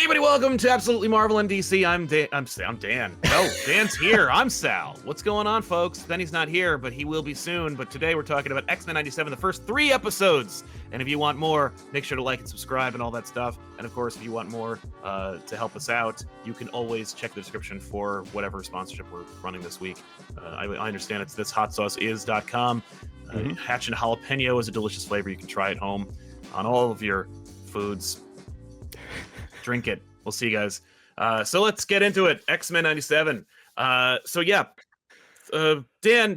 everybody, welcome to Absolutely Marvel and DC. I'm Dan. No, Dan's here. I'm Sal. What's going on, folks? Benny's not here, but he will be soon. But today we're talking about X-Men 97, the first 3 episodes. And if you want more, make sure to like and subscribe and all that stuff. And of course, if you want more to help us out, you can always check the description for whatever sponsorship we're running this week. I understand it's thishotsauceis.com. Hatch and jalapeno is a delicious flavor you can try at home on all of your foods. Drink it. We'll see you guys. So let's get into it. X-Men 97. Dan,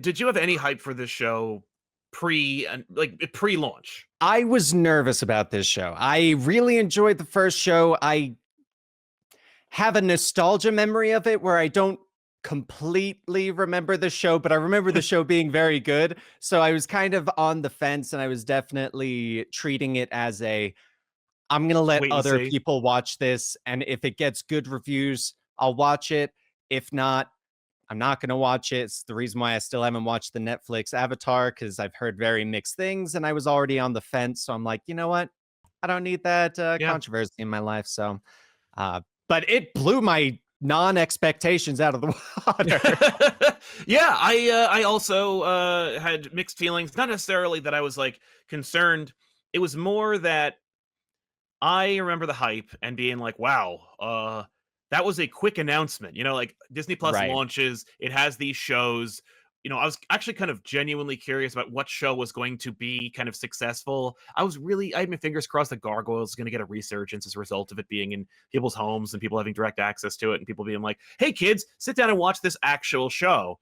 did you have any hype for this show pre-launch? I was nervous about this show. I really enjoyed the first show. I have a nostalgia memory of it where I don't completely remember the show, but I remember the show being very good. So I was kind of on the fence, and I was definitely treating it as I'm going to let other people watch this, and if it gets good reviews, I'll watch it. If not, I'm not going to watch it. It's the reason why I still haven't watched the Netflix Avatar, because I've heard very mixed things, and I was already on the fence. So I'm like, you know what? I don't need that controversy in my life. So, but it blew my non-expectations out of the water. Yeah, I also had mixed feelings. Not necessarily that I was like concerned. It was more that I remember the hype and being like, wow, that was a quick announcement. You know, like Disney Plus launches, it has these shows. You know, I was actually kind of genuinely curious about what show was going to be kind of successful. I had my fingers crossed that Gargoyles is going to get a resurgence as a result of it being in people's homes and people having direct access to it and people being like, hey, kids, sit down and watch this actual show.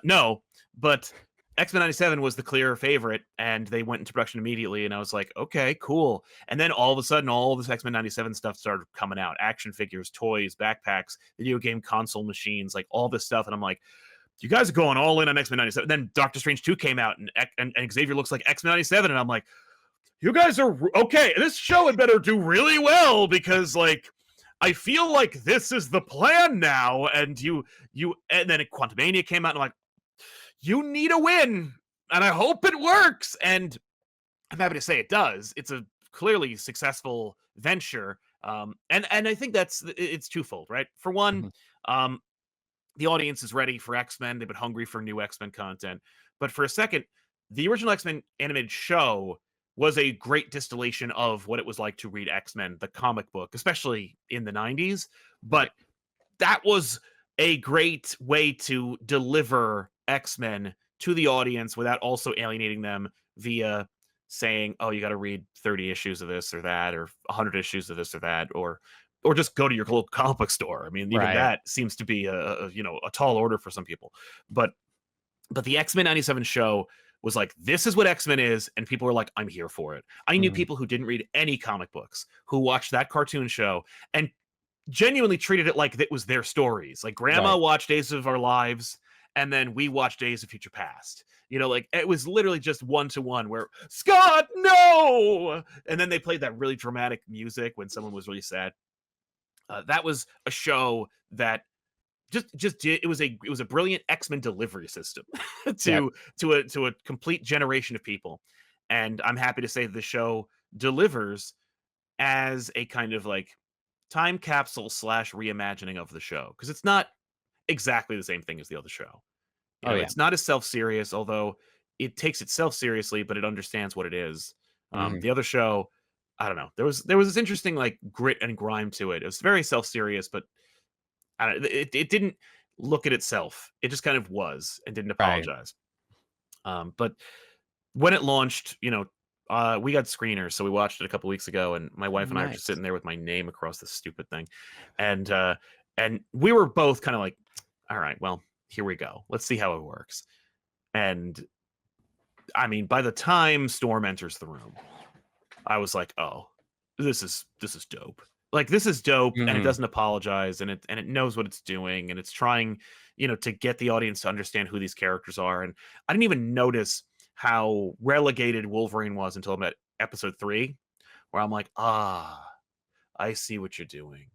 No, but X-Men 97 was the clear favorite, and they went into production immediately, and I was like, okay, cool. And then all of a sudden, all this X-Men 97 stuff started coming out. Action figures, toys, backpacks, video game console machines, like all this stuff. And I'm like, you guys are going all in on X-Men 97. Then Doctor Strange 2 came out, and Xavier looks like X-Men 97, and I'm like, you guys are okay. This show had better do really well, because like I feel like this is the plan now. And and then Quantumania came out, and I'm like, you need a win, and I hope it works. And I'm happy to say it does. It's a clearly successful venture. And I think it's twofold, right? For one, the audience is ready for X-Men. They've been hungry for new X-Men content. But for a second, the original X-Men animated show was a great distillation of what it was like to read X-Men, the comic book, especially in the 90s. But that was a great way to deliver X-Men to the audience without also alienating them via saying, oh, you got to read 30 issues of this or that, or 100 issues of this or that, or just go to your local comic book store. I mean, even that seems to be a tall order for some people. But the X-Men 97 show was like, this is what X-Men is, and people were like, I'm here for it. I knew people who didn't read any comic books who watched that cartoon show and genuinely treated it like it was their stories. Like grandma watched Days of Our Lives, and then we watched Days of Future Past. You know, like it was literally just 1-to-1 where Scott, no! And then they played that really dramatic music when someone was really sad. That was a show that it was a brilliant X-Men delivery system to a complete generation of people. And I'm happy to say the show delivers as a kind of like time capsule / reimagining of the show, because it's not exactly the same thing as the other show. It's not as self-serious, although it takes itself seriously, but it understands what it is. The other show, I don't know. There was this interesting like grit and grime to it. It was very self-serious, but it didn't look at itself. It just kind of was and didn't apologize. But when it launched, we got screeners, so we watched it a couple weeks ago, and my wife and I were just sitting there with my name across this stupid thing, and we were both kind of like, all right, well, here we go. Let's see how it works. And I mean, by the time Storm enters the room, I was like, oh, this is dope. Like, this is dope, and it doesn't apologize, and it knows what it's doing, and it's trying, to get the audience to understand who these characters are. And I didn't even notice how relegated Wolverine was until I'm at episode 3, where I'm like, I see what you're doing.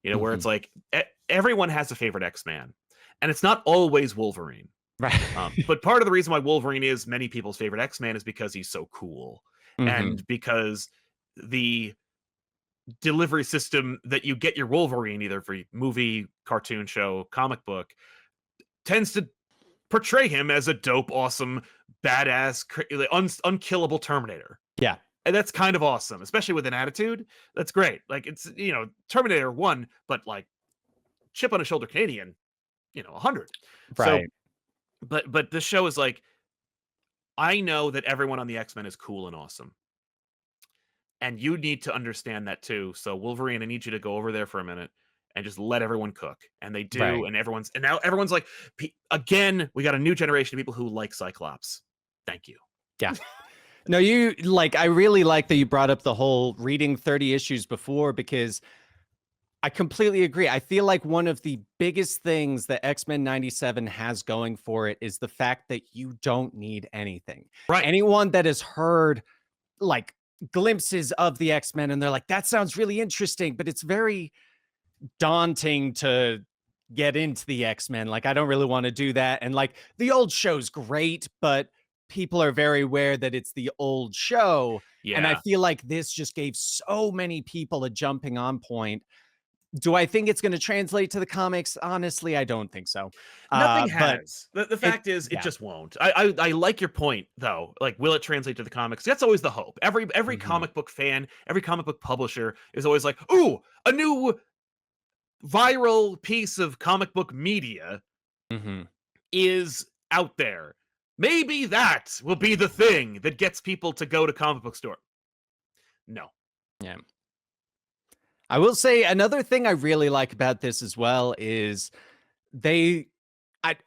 Where it's like everyone has a favorite X-Man, and it's not always Wolverine. Right. But part of the reason why Wolverine is many people's favorite X-Man is because he's so cool, and because the delivery system that you get your Wolverine, either for movie, cartoon show, comic book, tends to portray him as a dope, awesome, badass, like, unkillable Terminator. Yeah. And that's kind of awesome, especially with an attitude. That's great. Like, it's, Terminator 1, but like chip on a shoulder Canadian, 100. So, Right. but this show is like, I know that everyone on the X-Men is cool and awesome. And you need to understand that too. So Wolverine, I need you to go over there for a minute and just let everyone cook. And they do, Right. and now everyone's like, again, we got a new generation of people who like Cyclops. Thank you. Yeah. No, I really like that you brought up the whole reading 30 issues before, because I completely agree. I feel like one of the biggest things that X-Men 97 has going for it is the fact that you don't need anything. Right. Anyone that has heard like glimpses of the X-Men and they're like, that sounds really interesting, but it's very daunting to get into the X-Men. Like, I don't really want to do that. And like the old show's great, but people are very aware that it's the old show. And I Yeah. feel like this just gave so many people a jumping on point. Do I think it's going to translate to the comics? Honestly, I don't think so. Nothing But has. The it, fact is, it yeah. just won't. I like your point though. Like, will it translate to the comics? That's always the hope. Every Mhm, comic book fan, every comic book publisher is always like, ooh, a new viral piece of comic book media mhm. is out there. Maybe that will be the thing that gets people to go to comic book store. No. Yeah. I will say another thing I really like about this as well is they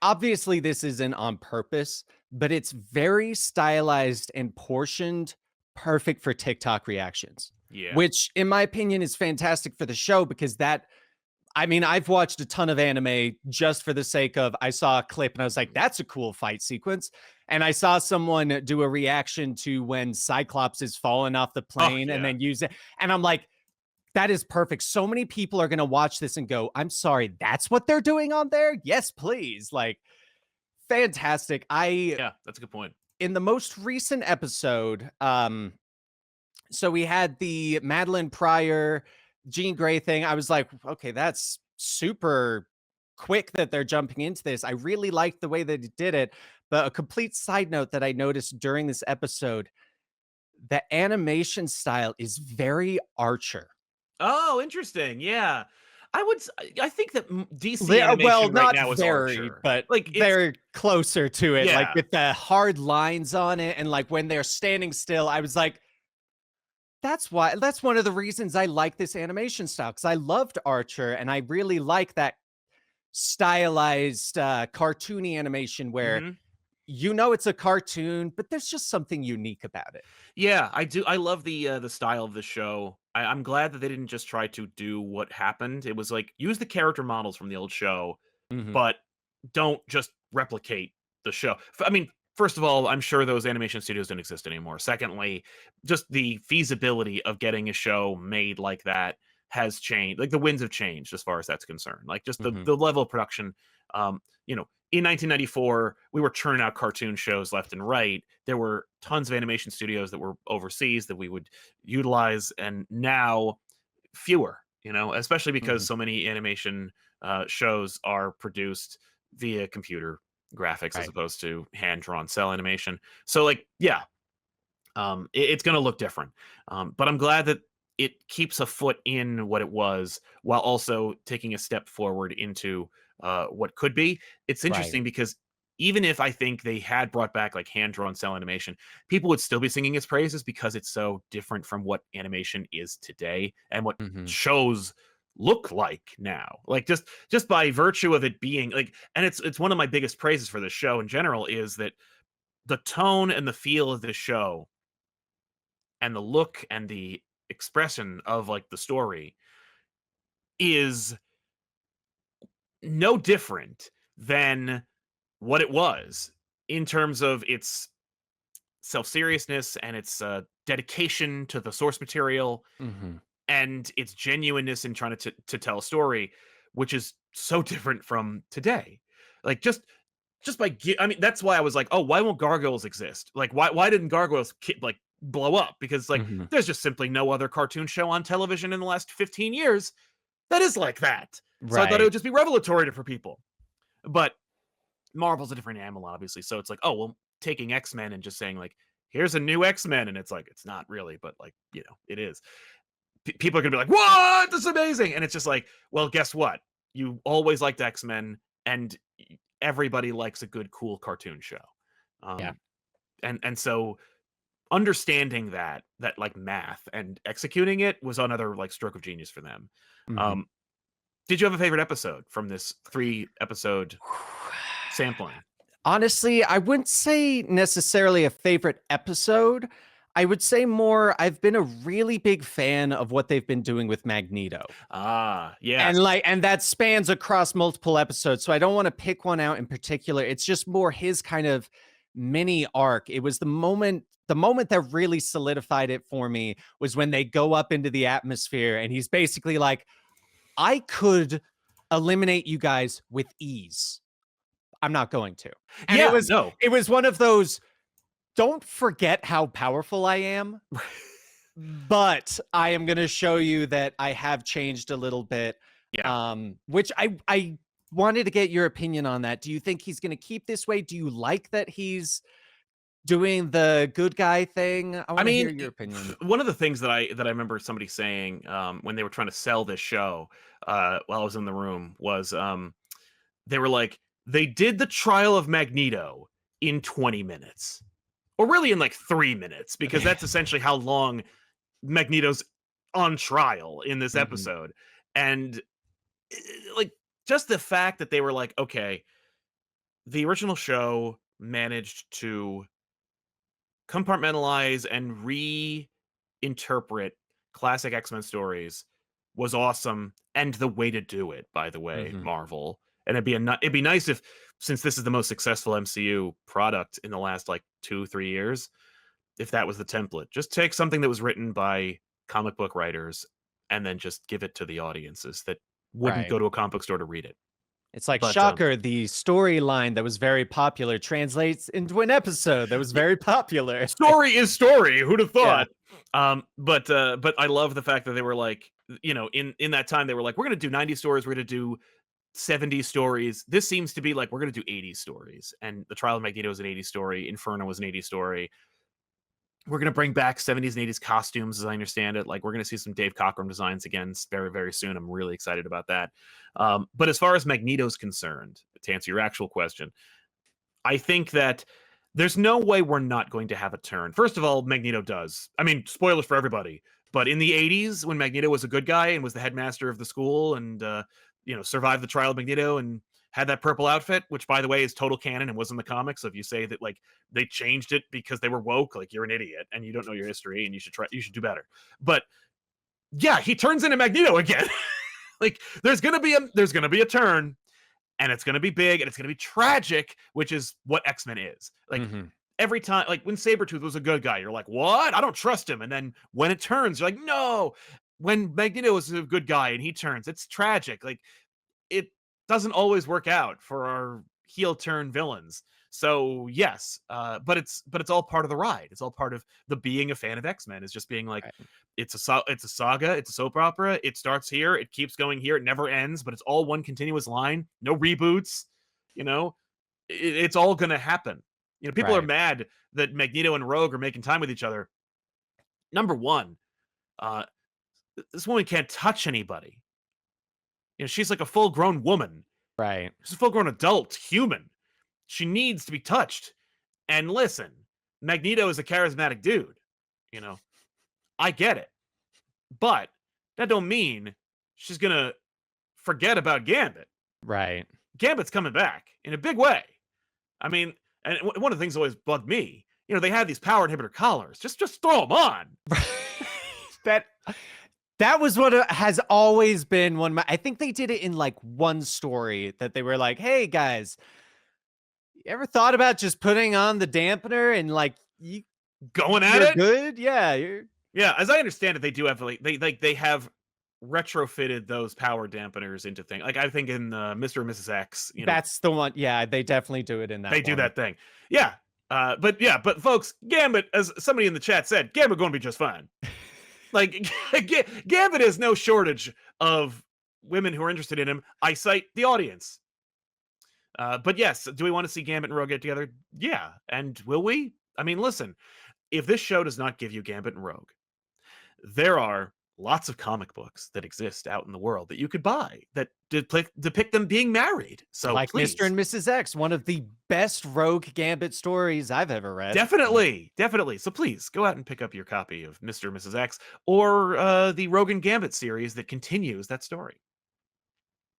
obviously this isn't on purpose, but it's very stylized and portioned perfect for TikTok reactions, Yeah. which in my opinion is fantastic for the show because I've watched a ton of anime just for the sake of I saw a clip and I was like, that's a cool fight sequence. And I saw someone do a reaction to when Cyclops is falling off the Oh plane and yeah. then use it. And I'm like, that is perfect. So many people are going to watch this and go, I'm sorry, that's what they're doing on there? Yes, please. Like, fantastic. Yeah, that's a good point. In the most recent episode, so we had the Madeline Pryor, Jean Grey thing. I was like, okay, that's super quick that they're jumping into this. I really liked the way that it did it. But a complete side note that I noticed during this episode, the animation style is very Archer. Oh, interesting. Yeah. I think that DC Well, animation right not now is very, Archer. but Like, it's they're closer to it, like, yeah. with the hard lines on it, and, like, when they're standing still, I was like, that's one of the reasons I like this animation style because I loved Archer, and I really like that stylized, cartoony animation where Mhm. it's a cartoon, but there's just something unique about it. Yeah, I do. I love the style of the show. I'm glad that they didn't just try to do what happened. It was like, use the character models from the old show, Mhm, but don't just replicate the show. I mean, first of all, I'm sure those animation studios don't exist anymore. Secondly, just the feasibility of getting a show made like that has changed. Like, the winds have changed as far as that's concerned. Like, just the mhm, the level of production. In 1994, we were churning out cartoon shows left and right. There were tons of animation studios that were overseas that we would utilize, and now fewer. Especially because mhm, so many animation shows are produced via computer graphics as right, opposed to hand drawn cell animation. So, like, yeah, it's going to look different. But I'm glad that it keeps a foot in what it was while also taking a step forward into what could be. It's right, interesting because even if I think they had brought back like hand drawn cell animation, people would still be singing its praises because it's so different from what animation is today and what mhm, shows look like now. Like, just by virtue of it being like, and it's one of my biggest praises for the show in general is that the tone and the feel of the show and the look and the expression of like the story is no different than what it was in terms of its self-seriousness and its dedication to the source material mhm, and its genuineness in trying to tell a story, which is so different from today. Like, just by I mean, that's why I was like, oh, why won't gargoyles exist? Like, why didn't gargoyles like blow up because like Mhm. there's just simply no other cartoon show on television in the last 15 years that is like that. So I thought it Right. would just be revelatory for people. But Marvel's a different animal, obviously. So it's like, oh, well, taking X-Men and just saying, like, here's a new X-Men. And it's like, it's not really, but like, it is. People are going to be like, what? This is amazing. And it's just like, well, guess what? You always liked X-Men and everybody likes a good, cool cartoon show. Yeah. Um, and so understanding that like math and executing it was another like stroke of genius for them. Mhm. Um, did you have a favorite episode from this 3 episode sampling? Honestly, I wouldn't say necessarily a favorite episode. I would say more I've been a really big fan of what they've been doing with Magneto. Ah, yes. And that spans across multiple episodes, so I don't wanna pick one out in particular. It's just more his kind of mini arc. It was the moment that really solidified it for me was when they go up into the atmosphere and he's basically like, "I could eliminate you guys with ease. I'm not going to." And it Yeah, was no. it was one of those, "Don't forget how powerful I am, but I am gonna show you that I have changed a little bit." Yeah. Which I wanted to get your opinion on that. Do you think he's gonna keep this way? Do you like that he's doing the good guy thing? I I wanna hear mean, your opinion. one of the things that I remember somebody saying, when they were trying to sell this show, while I was in the room was, they were like, they did the trial of Magneto in 20 minutes. Or really in like 3 minutes, because that's essentially how long Magneto's on trial in this Mhm, episode. And like just the fact that they were like, okay, the original show managed to compartmentalize and reinterpret classic X-Men stories was awesome, and the way to do it, by the way, mhm. Marvel. And it'd be nice if, since this is the most successful MCU product in the last like 2, 3 years, if that was the template. Just take something that was written by comic book writers and then just give it to the audiences that wouldn't Right. go to a comic book store to read it. It's like, But shocker, the storyline that was very popular translates into an episode that was very popular. story is story. Who'd have Yeah, thought? But I love the fact that they were like, in that time they were like, we're gonna do 90 stories, we're gonna do 70 stories. This seems to be like we're gonna do 80 stories. And the Trial of Magneto was an 80 story, Inferno was an 80 story. We're gonna bring back 70s and 80s costumes, as I understand it. Like we're gonna see some Dave Cockrum designs again very, very soon. I'm really excited about that. But as far as Magneto's concerned, to answer your actual question, I think that there's no way we're not going to have a turn. First of all, Magneto does. I mean, spoilers for everybody. But in the 80s, when Magneto was a good guy and was the headmaster of the school and survived the trial of Magneto and had that purple outfit, which by the way is total canon and was in the comics. So if you say that like they changed it because they were woke, like you're an idiot and you don't know your history and you should do better. But yeah, he turns into Magneto again. Like there's gonna be a turn, and it's going to be big and it's going to be tragic, which is what X-Men is. Like mhm, every time, like when Sabretooth was a good guy, you're like, what? I don't trust him. And then when it turns, you're like, no. When Magneto is a good guy and he turns, it's tragic. Like it doesn't always work out for our heel turn villains. So yes, but it's all part of the ride. It's all part of the being a fan of X-Men is just being like, right, it's a saga, it's a soap opera. It starts here, it keeps going here, it never ends, but it's all one continuous line. No reboots. You know, it's all gonna happen. People are right. mad that Magneto and Rogue are making time with each other. Number one, uh, this woman can't touch anybody. She's like a full grown woman. Right. She's a full grown adult human. She needs to be touched. And listen, Magneto is a charismatic dude. You know, I get it. But that don't mean she's gonna forget about Gambit. Right. Gambit's coming back in a big way. I mean, and one of the things that always bugged me, they have these power inhibitor collars. Just throw them on. That that was what has always been one of my I think they did it in, like, one story that they were like, "Hey, guys, you ever thought about just putting on the dampener and, like, Going at you're it. good?" Yeah, you're Yeah, as I understand it, they do have they have retrofitted those power dampeners into things. Like I think in Mr. and Mrs. X, that's the one. Yeah, they definitely do it in they that do one. that thing. Yeah. But yeah, but folks, Gambit, as somebody in the chat said, Gambit going to be just fine. Like Gambit has no shortage of women who are interested in him. I cite the audience. But yes, do we want to see Gambit and Rogue get together? Yeah, and will we? I mean, listen, if this show does not give you Gambit and Rogue, there are lots of comic books that exist out in the world that you could buy that depict them being married. So Like Mr. please, and Mrs. X, one of the best Rogue Gambit stories I've ever read. definitely, definitely. So please go out and pick up your copy of Mr. and Mrs. X or the Rogan Gambit series that continues that story.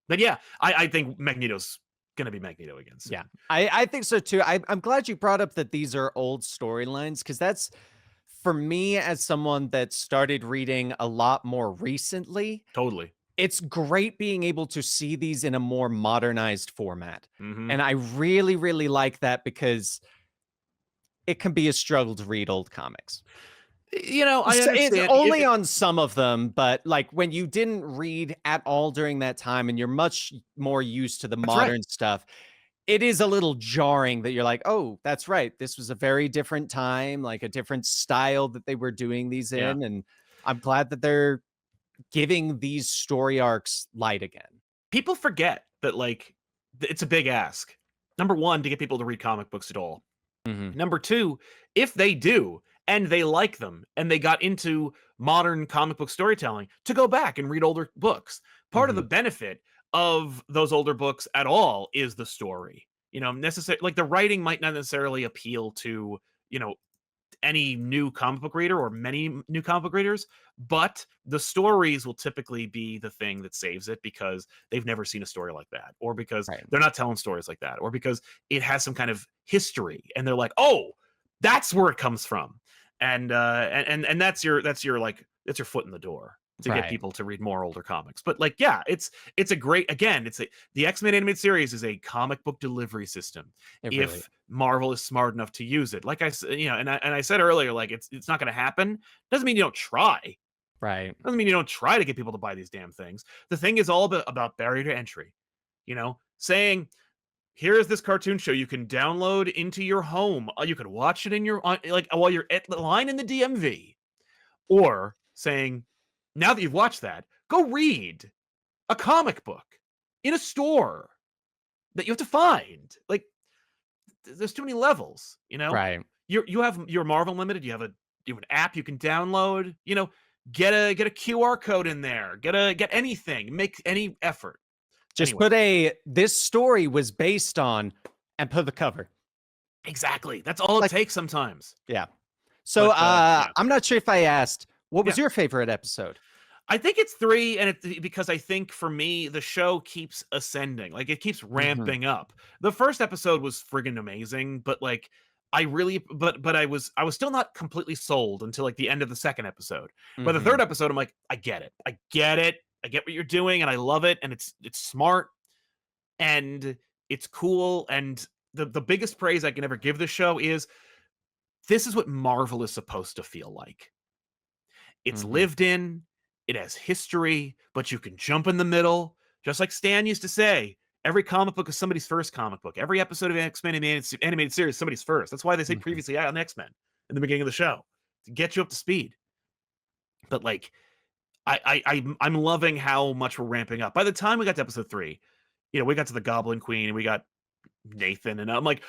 But yeah, I think Magneto's gonna be Magneto again Yeah, soon. I think so too. I'm glad you brought up that these are old storylines because that's for me as someone that started reading a lot more recently. Totally. It's great being able to see these in a more modernized format. Hmm. And I really, really like that because it can be a struggle to read old comics. I It's understand. only on some of them, but like when you didn't read at all during that time and you're much more used to the That's right. modern stuff, it is a little jarring that you're like, "Oh, that's right. This was a very different time, like a different style that they were doing these Yeah. in." And I'm glad that they're giving these story arcs light again. People forget that it's a big ask. Number one, to get people to read comic books at all. Mhm. Number two, if they do and they like them and they got into modern comic book storytelling, to go back and read older books. Part of the Mhm. benefit of those older books at all is the story. Necessary like the writing might not necessarily appeal to, you know, any new comic book reader or many new comic book readers, but the stories will typically be the thing that saves it because they've never seen a story like that, or because Right. they're not telling stories like that, or because it has some kind of history and they're like, oh, that's where it comes from. And that's your foot in the door to get Right. people to read more older comics. But like, yeah, it's a great again, the X-Men animated series is a comic book delivery system It really if Marvel is smart enough to use it. Like and I said earlier, like it's not going to happen. Doesn't mean you don't try. right. Doesn't mean you don't try to get people to buy these damn things. The thing is all about barrier to entry. Saying here's this cartoon show you can download into your home. You can watch it in your like while you're at the line in the DMV, or saying now that you've watched that, go read a comic book in a store that you have to find. Like there's too many levels. Right. You have your Marvel Unlimited, you have an app you can download, get a QR code in there, get anything, make any effort. Just Anyway, put a this story was based on and put the cover. exactly. That's all it Like, takes sometimes. yeah. So, But yeah. I'm not sure if I asked, what Yeah. was your favorite episode? I think it's 3, and it's because I think for me, the show keeps ascending. Like, it keeps Mhm. ramping up. The first episode was friggin' amazing, but, like, I really but I was still not completely sold until, like, the end of the second episode. By the Mhm. third episode, I'm like, "I get it. I get it. I get what you're doing, and I love it, and it's smart, and it's cool." And the biggest praise I can ever give this show is, this is what Marvel is supposed to feel like. It's Mhm. lived in, it has history, but you can jump in the middle. Just like Stan used to say, every comic book is somebody's first comic book. Every episode of X-Men animated series is somebody's first. That's why they say Mhm. previously on X-Men in the beginning of the show to get you up to speed. But like, I'm loving how much we're ramping up. By the time we got to episode 3, we got to the Goblin Queen and we got Nathan, and I'm like,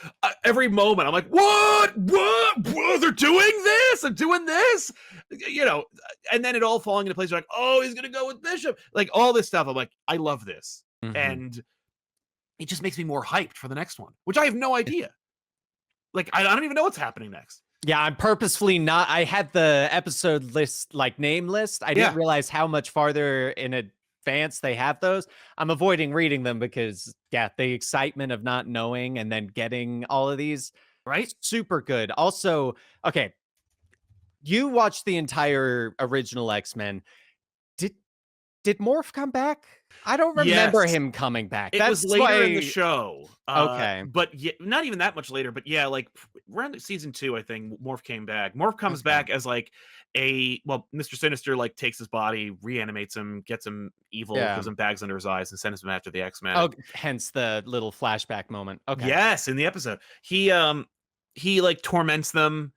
every moment, I'm like, what? They're doing this, they're doing this, you know, and then it all falling into place. You're like, oh, he's gonna go with Bishop, like all this stuff. I'm like, I love this, Mhm. and it just makes me more hyped for the next one, which I have no idea. Like, I don't even know what's happening next. Yeah, I'm purposefully not I had the episode list, like, name list. I didn't Yeah, realize how much farther in advance they have those. I'm avoiding reading them because, yeah, the excitement of not knowing and then getting all of these, right. super good. Also, okay, you watched the entire original X-Men. Did did Morph come back? I don't remember Yes, him coming back. it was That's later in the why show, okay, but not even that much later. But yeah, like around season 2, I think Morph came back. Morph comes okay. back as like Mr. Sinister like takes his body, reanimates him, gets him evil, Yeah. gives him bags under his eyes, and sends him after the X Men. Oh, hence the little flashback moment. Okay. Yes, in the episode, he he like torments them.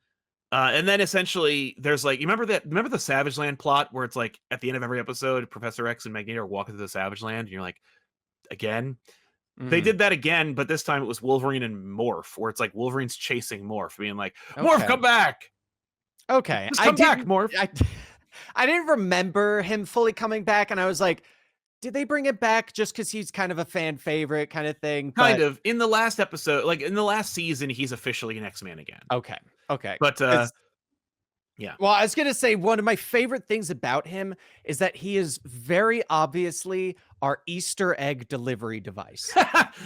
And then essentially there's like, remember the Savage Land plot where it's like at the end of every episode, Professor X and Magneto are walking through the Savage Land, and you're like, again? They Mhm. did that again, but this time it was Wolverine and Morph, where it's like Wolverine's chasing Morph, being like, Morph, Okay. come back! Okay. Just come back, Morph. I didn't remember him fully coming back, and I was like, did they bring it back just because he's kind of a fan favorite kind of thing? Kind But of. In the last episode, like in the last season, he's officially an X-Man again. okay. Okay. But 'Cause yeah. well, I was gonna say one of my favorite things about him is that he is very obviously our Easter egg delivery device.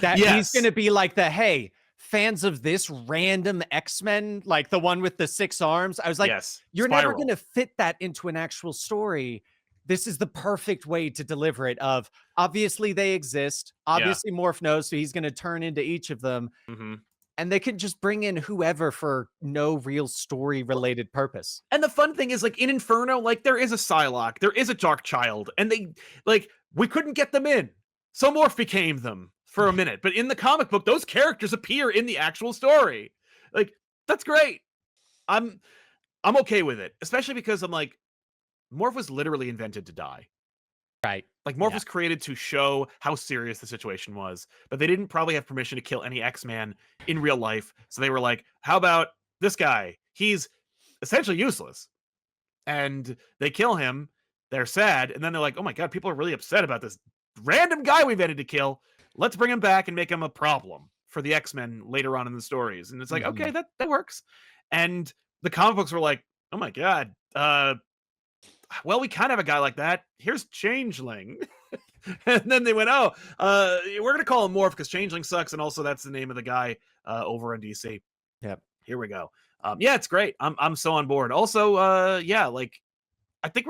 That he's Yes. gonna be like the, "Hey, fans of this random X-Men, like the one with the 6 arms." I was like, Yes. "You're never Spiral. gonna fit that into an actual story. This is the perfect way to deliver it of, obviously they exist, Yeah. obviously Morph knows, so he's gonna turn into each of them, Mhm. and they can just bring in whoever for no real story-related purpose." And the fun thing is, like, in Inferno, like, there is a Psylocke, there is a Dark Child, and they, like, we couldn't get them in. So Morph became them for a minute. But in the comic book, those characters appear in the actual story. Like, that's great. I'm I'm okay with it, especially because I'm like, Morph was literally invented to die. Right. Like, Morph Yeah. was created to show how serious the situation was, but they didn't probably have permission to kill any X-Man in real life. So they were like, how about this guy? He's essentially useless. And they kill him. They're sad, and then they're like, "Oh my god, people are really upset about this random guy we've had to kill. Let's bring him back and make him a problem for the X-Men later on in the stories." And it's like, Mhm. "Okay, that works." And the comic books were like, "Oh my god, well, we kind of have a guy like that. Here's Changeling." And then they went, "Oh, we're gonna call him Morph because Changeling sucks, and also that's the name of the guy over in DC." Yep. Here we go. Yeah, it's great. I'm so on board. Also, yeah, like I think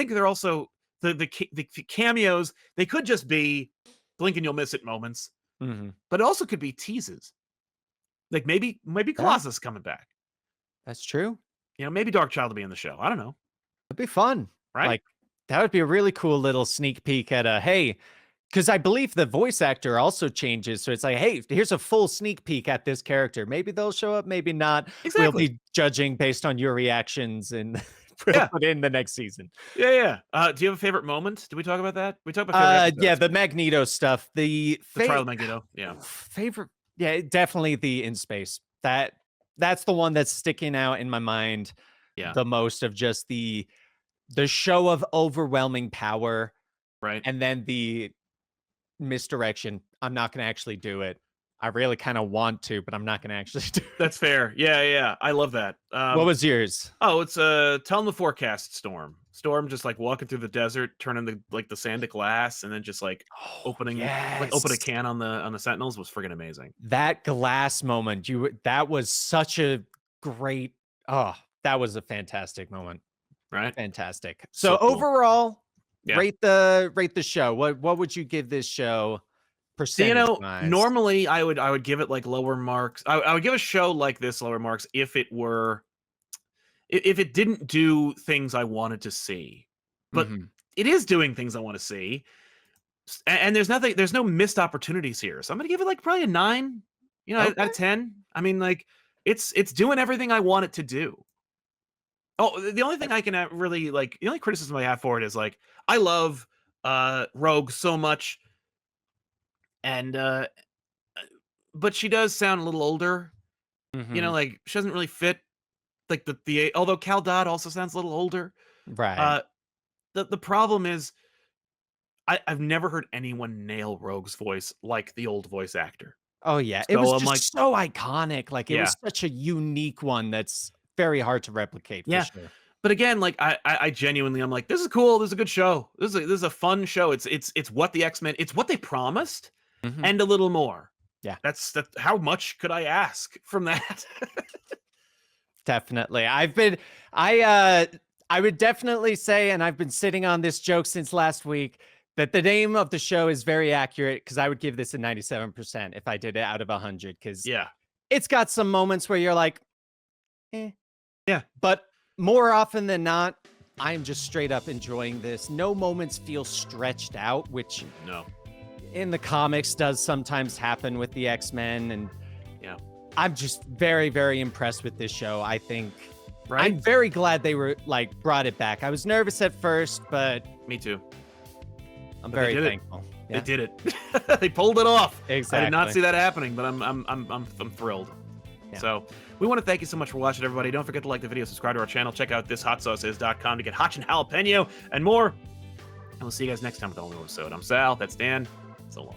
they're also the cameos. They could just be blink and you'll miss it moments, Mhm. but it also could be teases. Like maybe Yeah, Colossus coming back. that's true. You know, maybe Dark Child will be in the show. I don't know, It'd be fun. right? Like, that would be a really cool little sneak peek at a, hey, because I believe the voice actor also changes, so it's like, "Hey, here's a full sneak peek at this character." Maybe they'll show up, maybe not. We'll Exactly. be judging based on your reactions, and we'll Yeah, put in the next season. yeah, yeah. Do you have a favorite moment? Did we talk about that? We talked about favorite Yeah, episodes. the Magneto stuff, The trial of Magneto. Yeah, favorite, yeah, definitely the in space. That's the one that's sticking out in my mind yeah. the most of just the show of overwhelming power Right. and then the misdirection. I'm not gonna actually do it. I really kinda want to, but I'm not gonna actually do it. That's fair. Yeah, yeah, yeah. I love that. What was yours? Oh, it's tell them the forecast storm. Storm just like walking through the desert, turning the sand to glass, and then just like Oh, opening open a yes. can on the Sentinels was friggin' amazing. That glass moment, that was such a great, oh, that was a fantastic moment. Right? Fantastic. So So cool. overall, Yeah. rate the show. What would you give this show So, you know, percentage-wise? normally I would give it like lower marks. I would give a show like this lower marks if it were if it didn't do things I wanted to see. But Mhm. it is doing things I want to see. And there's no missed opportunities here. So I'm gonna give it like probably a 9, you know, out of Okay. 10. I mean, like it's doing everything I want it to do. Oh, the only thing I can really like, the only criticism I have for it is like I love Rogue so much, and but she does sound a little older. You know, Mhm. like she doesn't really fit like although Cal Dodd also sounds a little older. Right. Uh the problem is I've never heard anyone nail Rogue's voice like the old voice actor. Oh, yeah. It So was I'm like, just so iconic. Like, it yeah, was such a unique one that's very hard to replicate for yeah. sure. But again, like I genuinely I'm like, this is cool. This is a good show. This is a fun show. It's what the X-Men, it's what they promised Mhm. and a little more. Yeah, That's how much could I ask from that? definitely. I would definitely say, and I've been sitting on this joke since last week, that the name of the show is very accurate because I would give this a 97% if I did it out of 100 because Yeah. it's got some moments where you're like, eh. Yeah. But more often than not, I'm just straight up enjoying this. No moments feel stretched out, which No. in the comics does sometimes happen with the X-Men, and Yeah. I'm just very, very impressed with this show. I think Right? I'm very glad they were like brought it back. I was nervous at first, but Me too. I'm But they very did it. thankful. They Yeah, did it. They pulled it off. I did not exactly. see that happening, but I'm thrilled. Yeah. So we want to thank you so much for watching, everybody. Don't forget to like the video, subscribe to our channel, check out thishotsauceis.com to get hot and jalapeno and more. And we'll see you guys next time with a new episode. I'm Sal. That's Dan. So long.